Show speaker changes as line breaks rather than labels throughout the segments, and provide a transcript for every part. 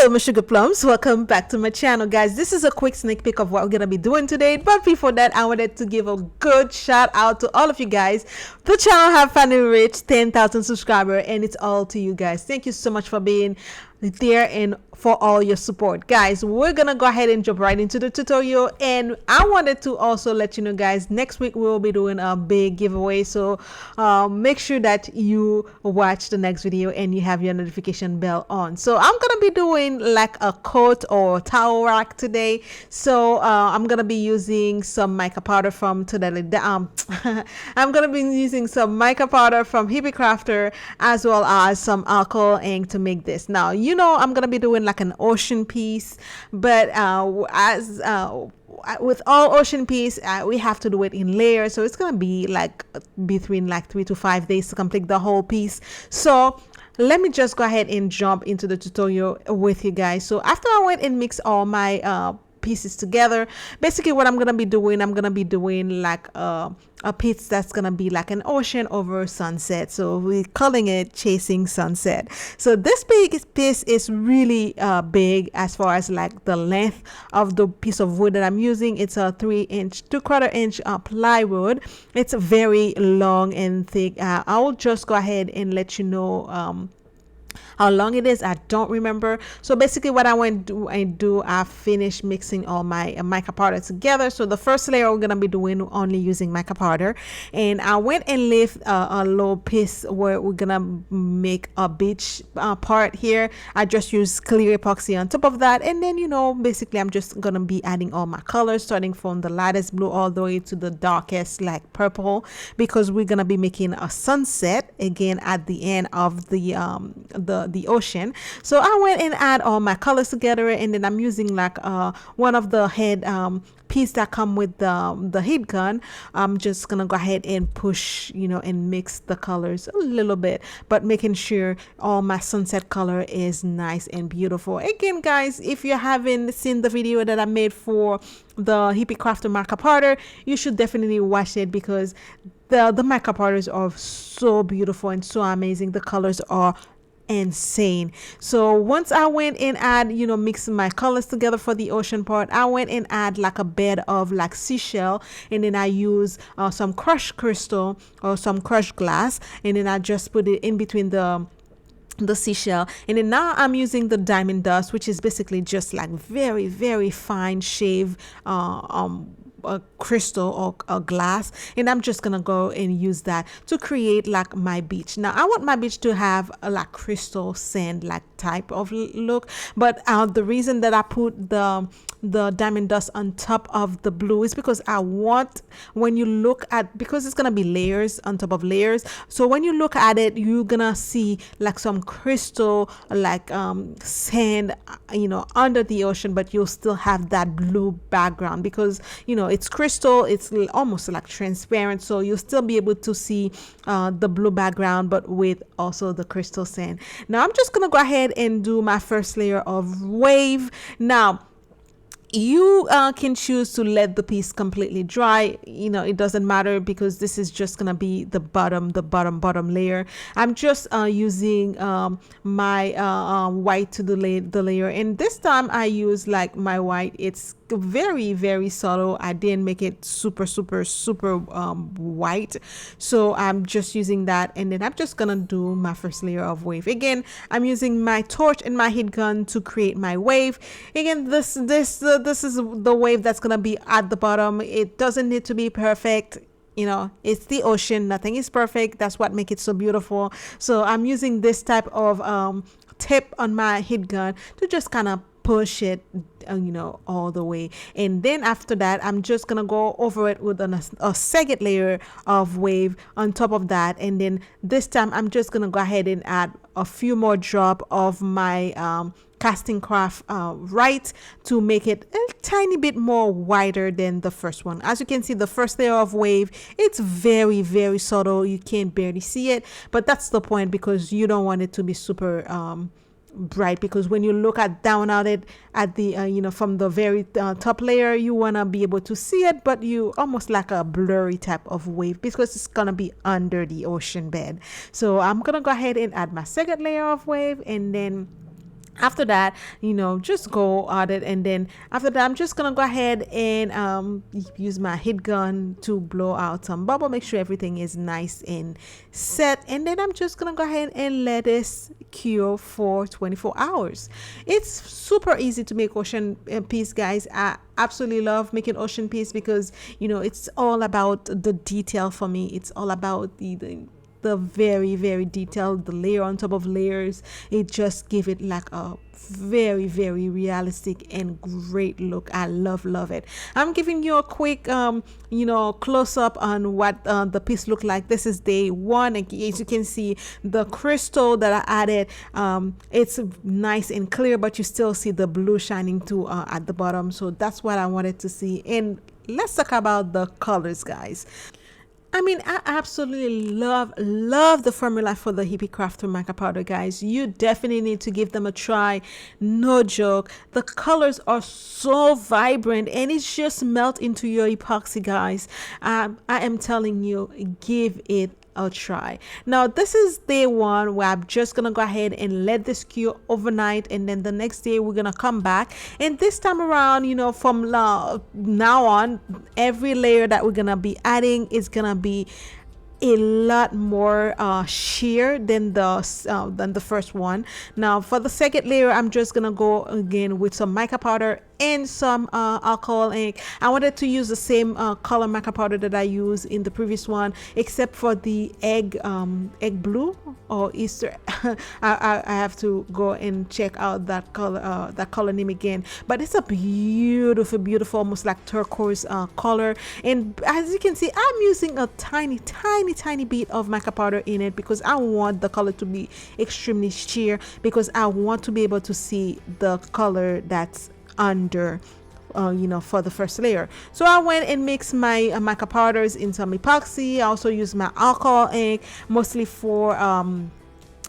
Hello my sugar plums, welcome back to my channel guys. This is a quick sneak peek of what we're gonna be doing today, but before that I wanted to give a good shout out to all of you guys. The channel have finally reached 10,000 subscribers and it's all to you guys. Thank you so much for being there and for all your support guys. We're gonna go ahead and jump right into the tutorial, and I wanted to also let you know guys, next week we will be doing a big giveaway, so make sure that you watch the next video and you have your notification bell on. So I'm gonna be doing like a coat or towel rack today, so I'm gonna be using some mica powder from I'm gonna be using some mica powder from Hippie Crafter, as well as some alcohol ink to make this. Now you know I'm gonna be doing like an ocean piece, but with all ocean piece we have to do it in layers, so it's gonna be like between like 3 to 5 days to complete the whole piece. So let me just go ahead and jump into the tutorial with you guys. So after I went and mixed all my pieces together, basically what I'm gonna be doing like a piece that's gonna be like an ocean over sunset, so we're calling it chasing sunset. So this big piece is really big as far as like the length of the piece of wood that I'm using. It's a 3-inch plywood. It's very long and thick. I'll just go ahead and let you know how long it is. I don't remember. So basically what I went to do, I finished mixing all my mica powder together. So the first layer we're gonna be doing only using mica powder, and I went and left a little piece where we're gonna make a beach part here. I just used clear epoxy on top of that, and then you know basically I'm just gonna be adding all my colors, starting from the lightest blue all the way to the darkest like purple, because we're gonna be making a sunset again at the end of the ocean. So I went and add all my colors together, and then I'm using like one of the head piece that come with the heat gun. I'm just gonna go ahead and push, you know, and mix the colors a little bit, but making sure all my sunset color is nice and beautiful. Again guys, if you haven't seen the video that I made for the Hippie Crafter mica powder, you should definitely watch it, because the mica powders are so beautiful and so amazing. The colors are insane. So once I went and mixing my colors together for the ocean part, I went and add like a bed of like seashell, and then I use some crushed crystal or some crushed glass, and then I just put it in between the seashell. And then now I'm using the diamond dust, which is basically just like very, very fine shave a crystal or a glass, and I'm just gonna go and use that to create like my beach. Now I want my beach to have a like crystal sand like type of look, but the reason that I put the diamond dust on top of the blue is because I want, when you look at, because it's gonna be layers on top of layers, so when you look at it you're gonna see like some crystal like sand, you know, under the ocean, but you'll still have that blue background, because you know it's crystal, it's almost like transparent, so you'll still be able to see the blue background but with also the crystal sand. Now I'm just gonna go ahead and do my first layer of wave. Now you can choose to let the piece completely dry, you know, it doesn't matter, because this is just gonna be the bottom layer. I'm just using my white to the layer, and this time I use like my white, it's very, very subtle. I didn't make it super white, so I'm just using that, and then I'm just gonna do my first layer of wave. Again, I'm using my torch and my heat gun to create my wave. Again, this is the wave that's gonna be at the bottom. It doesn't need to be perfect, you know, it's the ocean, nothing is perfect. That's what makes it so beautiful. So I'm using this type of tip on my heat gun to just kind of push it you know, all the way, and then after that I'm just gonna go over it with a second layer of wave on top of that, and then this time I'm just gonna go ahead and add a few more drop of my casting craft right, to make it a tiny bit more wider than the first one. As you can see, the first layer of wave, it's very, very subtle, you can barely see it, but that's the point, because you don't want it to be super bright, because when you look down at it at the you know, from the very top layer, you want to be able to see it, but you almost like a blurry type of wave, because it's gonna be under the ocean bed. So I'm gonna go ahead and add my second layer of wave, and then After that, you know, just go at it, and then after that I'm just gonna go ahead and use my heat gun to blow out some bubble, make sure everything is nice and set, and then I'm just gonna go ahead and let this cure for 24 hours. It's super easy to make ocean piece, guys. I absolutely love making ocean piece because, you know, it's all about the detail for me. It's all about the very, very detailed, the layer on top of layers. It just give it like a very, very realistic and great look. I love it. I'm giving you a quick you know, close up on what the piece look like. This is day one, and as you can see, the crystal that I added, it's nice and clear, but you still see the blue shining too at the bottom. So that's what I wanted to see. And let's talk about the colors, guys. I mean, I absolutely love the formula for the Hippie Crafter mica powder, guys. You definitely need to give them a try. No joke. The colors are so vibrant and it just melt into your epoxy, guys. I am telling you, give it a try. Now this is day one, where I'm just gonna go ahead and let this cure overnight, and then the next day we're gonna come back, and this time around, you know, from now on, every layer that we're gonna be adding is gonna be a lot more sheer than the first one. Now for the second layer, I'm just gonna go again with some mica powder and some alcohol ink. I wanted to use the same color mica powder that I used in the previous one, except for the egg blue or Easter. I have to go and check out that color name again, but it's a beautiful almost like turquoise color. And as you can see, I'm using a tiny bit of mica powder in it because I want the color to be extremely sheer, because I want to be able to see the color that's under you know, for the first layer. So I went and mixed my mica powders in some epoxy. I also used my alcohol ink mostly for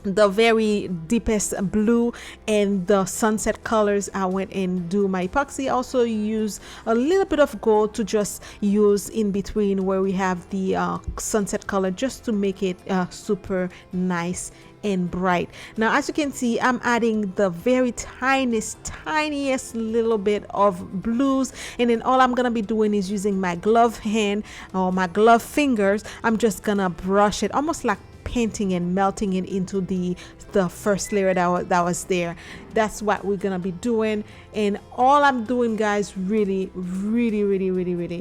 the very deepest blue and the sunset colors. I went and do my epoxy. Also use a little bit of gold to just use in between where we have the sunset color, just to make it super nice and bright. Now as you can see, I'm adding the very tiniest little bit of blues, and then all I'm gonna be doing is using my glove hand or my glove fingers. I'm just gonna brush it, almost like painting and melting it into the first layer that was there. That's what we're gonna be doing, and all I'm doing, guys, really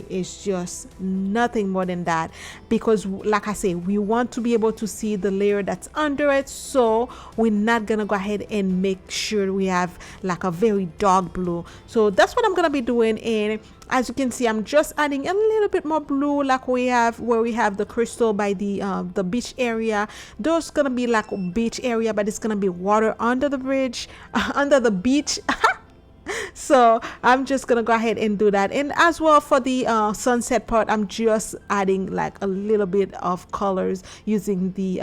is just nothing more than that, because like I say, we want to be able to see the layer that's under it. So we're not gonna go ahead and make sure we have like a very dark blue. So that's what I'm gonna be doing. And as you can see, I'm just adding a little bit more blue, like we have where we have the crystal by the beach area. There's gonna be like a beach area, but it's gonna be water under the bridge, under the beach. So I'm just gonna go ahead and do that. And as well for the sunset part, I'm just adding like a little bit of colors using the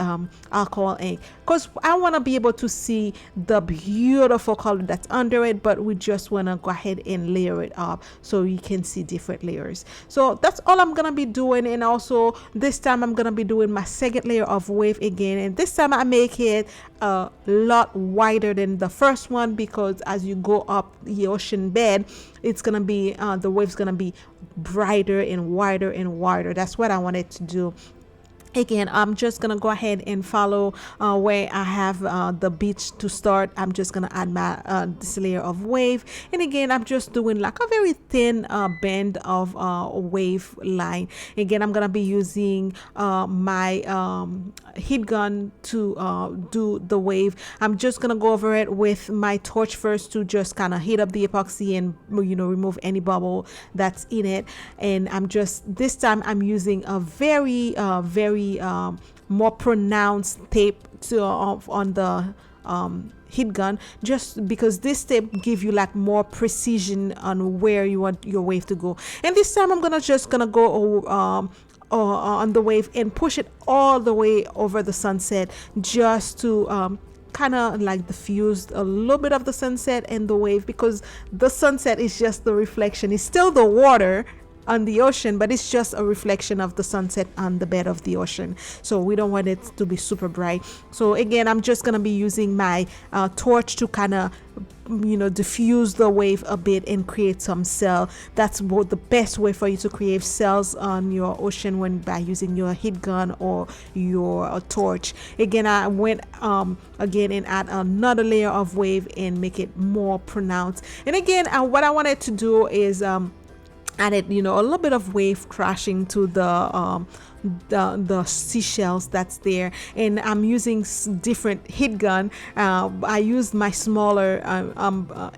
alcohol ink, because I want to be able to see the beautiful color that's under it, but we just want to go ahead and layer it up so you can see different layers. So that's all I'm gonna be doing. And also this time I'm gonna be doing my second layer of wave again, and this time I make it a lot wider than the first one, because as you go up the ocean bed, it's gonna be the wave's gonna be brighter and wider. That's what I wanted to do. Again, I'm just gonna go ahead and follow where I have the beach to start. I'm just gonna add my this layer of wave, and again I'm just doing like a very thin band of wave line. Again, I'm gonna be using my heat gun to do the wave. I'm just gonna go over it with my torch first to just kind of heat up the epoxy and, you know, remove any bubble that's in it. And I'm just, this time I'm using a very more pronounced tape to on the heat gun, just because this tape give you like more precision on where you want your wave to go. And this time I'm just gonna go on the wave and push it all the way over the sunset, just to kind of like diffuse a little bit of the sunset and the wave, because the sunset is just the reflection. It's still the water, on the ocean, but it's just a reflection of the sunset on the bed of the ocean. So we don't want it to be super bright. So again, I'm just gonna be using my torch to kind of diffuse the wave a bit and create some cell. That's the best way for you to create cells on your ocean, when by using your heat gun or your torch. Again, I went again and add another layer of wave and make it more pronounced. And again, what I wanted to do is added a little bit of wave crashing to the seashells that's there, and I'm using different heat gun. I used my smaller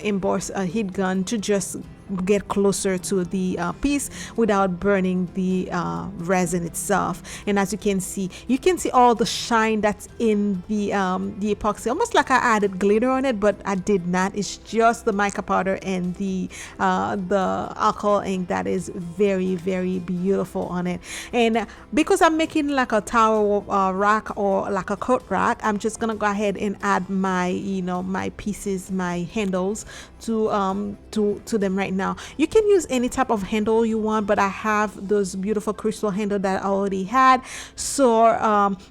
embossed heat gun to just get closer to the piece without burning the resin itself. And as you can see all the shine that's in the epoxy, almost like I added glitter on it, but I did not. It's just the mica powder and the alcohol ink that is very, very beautiful on it. And because I'm making like a towel rack or like a coat rack, I'm just gonna go ahead and add my my pieces, my handles to them right now. You can use any type of handle you want, but I have those beautiful crystal handle that I already had. So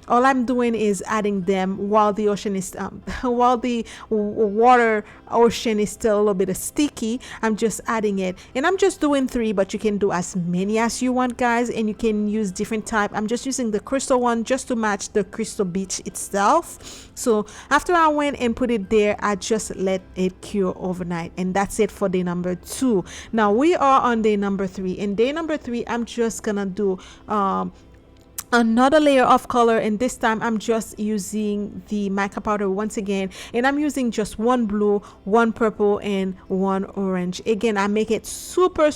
all I'm doing is adding them while the ocean is while the water ocean is still a little bit sticky. I'm just adding it, and I'm just doing 3, but you can do as many as you want, guys, and you can use different type. I'm just using the crystal one just to match the crystal beach itself. So after I went and put it there, I just let it cure overnight, and that's it for day number 2. Now we are on day number 3. In day number 3, I'm just gonna do another layer of color, and this time I'm just using the mica powder once again, and I'm using just 1 blue, 1 purple, and 1 orange. Again, I make it super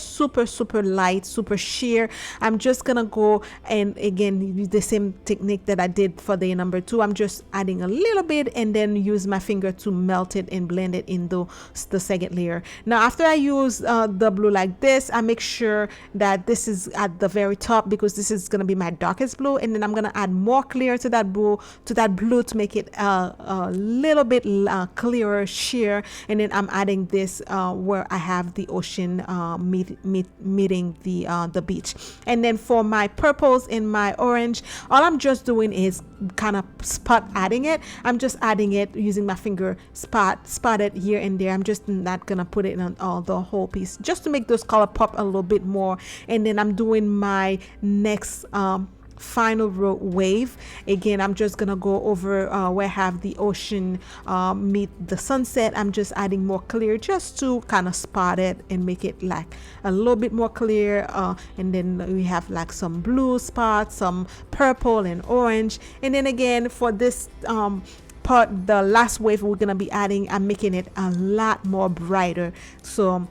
light, super sheer. I'm just gonna go and again use the same technique that I did for day number 2. I'm just adding a little bit and then use my finger to melt it and blend it into the second layer. Now after I use the blue like this, I make sure that this is at the very top, because this is gonna be my darkest blue, and then I'm gonna add more clear to that blue to make it a little bit clearer, sheer. And then I'm adding this where I have the ocean meeting the beach. And then for my purples and my orange, all I'm just doing is kind of spot adding it. I'm just adding it using my finger, spot it here and there. I'm just not gonna put it on all the whole piece, just to make those color pop a little bit more. And then I'm doing my next final wave. Again, I'm just gonna go over where I have the ocean meet the sunset. I'm just adding more clear just to kind of spot it and make it like a little bit more clear. And then we have like some blue spots, some purple and orange. And then again for this part, the last wave we're gonna be adding, I'm making it a lot more brighter. So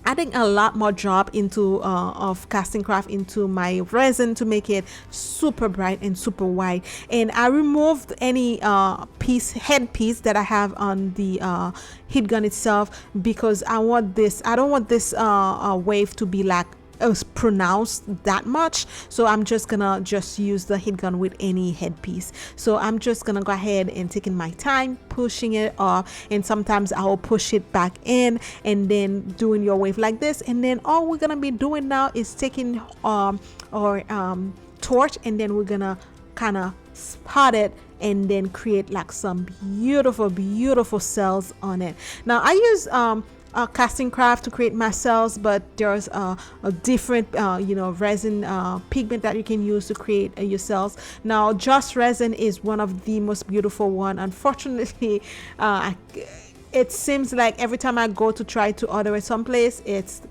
adding a lot more drop into of casting craft into my resin to make it super bright and super white. And I removed any head piece that I have on the heat gun itself, because I don't want this wave to be like pronounced that much. So I'm just gonna use the heat gun with any headpiece. So I'm just gonna go ahead and taking my time pushing it off, and sometimes I'll push it back in and then doing your wave like this. And then all we're gonna be doing now is taking our torch, and then we're gonna kind of spot it and then create like some beautiful cells on it. Now I use casting craft to create my cells, but there's a different resin pigment that you can use to create your cells. Now just resin is one of the most beautiful one. Unfortunately it seems like every time I go to try to order it someplace, it's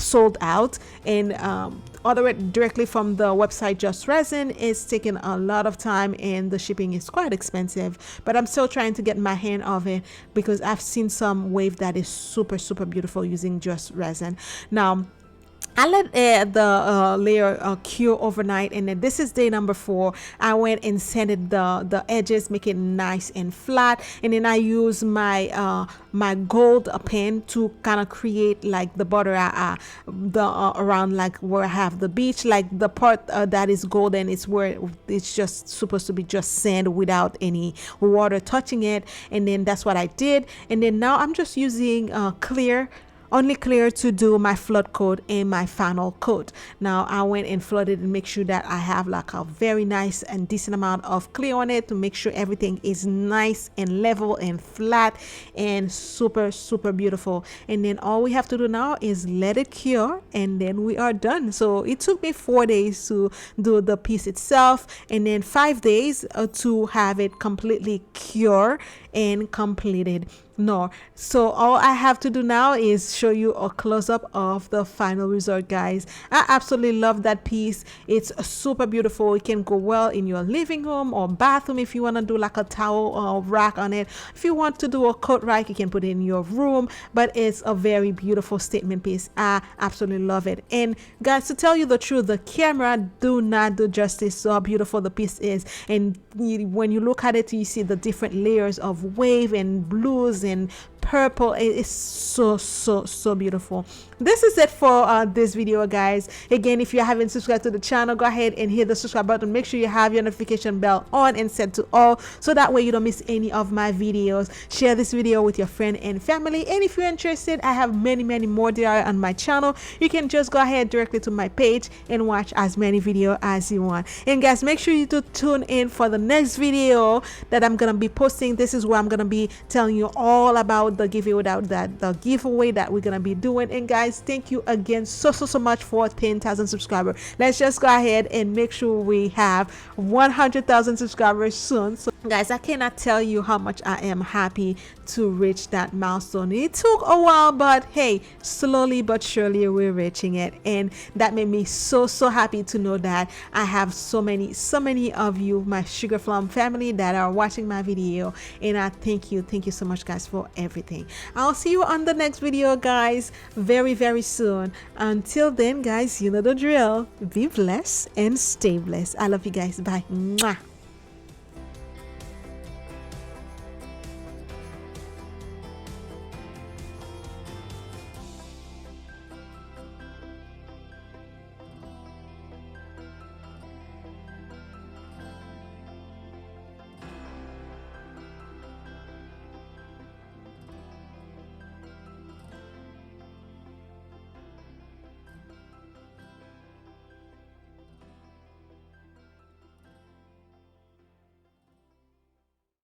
sold out, and order it directly from the website Just Resin is taking a lot of time, and the shipping is quite expensive. But I'm still trying to get my hand of it, because I've seen some wave that is super beautiful using Just Resin. Now I let the layer cure overnight, and then this is day number 4. I went and sanded the edges, make it nice and flat, and then I use my my gold pen to kind of create like the border around like where I have the beach, like the part that is golden is where it's just supposed to be just sand without any water touching it. And then that's what I did. And then now I'm just using clear only clear to do my flood coat and my final coat. Now I went and flooded and make sure that I have like a very nice and decent amount of clear on it to make sure everything is nice and level and flat and super beautiful. And then all we have to do now is let it cure, and then we are done. So it took me 4 days to do the piece itself, and then 5 days to have it completely cure and completed. No, so all I have to do now is show you a close-up of the final result, guys. I absolutely love that piece. It's super beautiful. It can go well in your living room or bathroom if you want to do like a towel rack on it. If you want to do a coat rack, you can put it in your room, but it's a very beautiful statement piece. I absolutely love it. And guys, to tell you the truth, the camera do not do justice to how beautiful the piece is. And when you look at it, you see the different layers of wave and blues and purple. It is so beautiful. This is it for this video, guys. Again, if you haven't subscribed to the channel, go ahead and hit the subscribe button. Make sure you have your notification bell on and set to all, so that way you don't miss any of my videos. Share this video with your friend and family, and if you're interested, I have many more DIY on my channel. You can just go ahead directly to my page and watch as many videos as you want. And guys, make sure you do tune in for the next video that I'm gonna be posting. This is where I'm gonna be telling you all about the giveaway that we're gonna be doing. And guys, thank you again so much for 10,000 subscribers. Let's just go ahead and make sure we have 100,000 subscribers soon. So guys, I cannot tell you how much I am happy to reach that milestone. It took a while, but hey, slowly but surely we're reaching it, and that made me so happy to know that I have so many of you, my Sugar Plum family, that are watching my video. And I thank you so much, guys, for everything. I'll see you on the next video, guys, very soon. Until then, guys, you know the drill. Be blessed and stay blessed. I love you guys. Bye. Mwah.